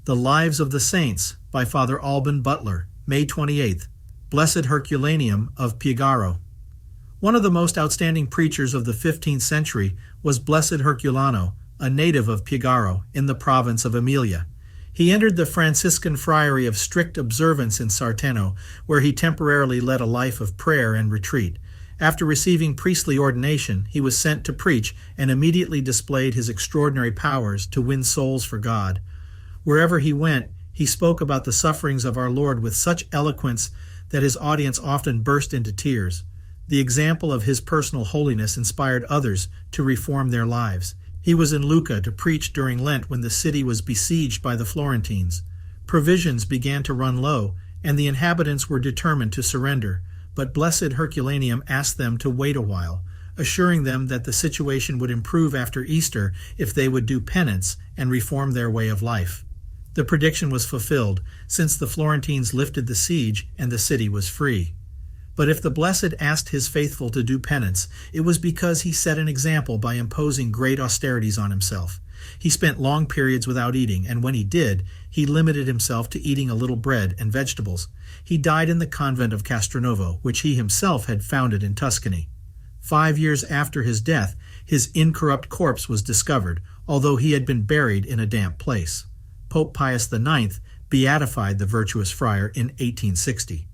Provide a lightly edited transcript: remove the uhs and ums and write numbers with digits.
The Lives of the Saints by Father Alban Butler, May 28th. Blessed Herculaneum of Piegaro. One of the most outstanding preachers of the 15th century was Blessed Herculano, a native of Piegaro in the province of Emilia. He entered the Franciscan friary of strict observance in Sarteno, where he temporarily led a life of prayer and retreat. After receiving priestly ordination, he was sent to preach and immediately displayed his extraordinary powers to win souls for God. Wherever he went, he spoke about the sufferings of our Lord with such eloquence that his audience often burst into tears. The example of his personal holiness inspired others to reform their lives. He was in Lucca to preach during Lent when the city was besieged by the Florentines. Provisions began to run low, and the inhabitants were determined to surrender, but Blessed Herculaneum asked them to wait a while, assuring them that the situation would improve after Easter if they would do penance and reform their way of life. The prediction was fulfilled, since the Florentines lifted the siege and the city was free. But if the Blessed asked his faithful to do penance, it was because he set an example by imposing great austerities on himself. He spent long periods without eating, and when he did, he limited himself to eating a little bread and vegetables. He died in the Convent of Castronovo, which he himself had founded in Tuscany. 5 years after his death, his incorrupt corpse was discovered, although he had been buried in a damp place. Pope Pius IX beatified the virtuous friar in 1860.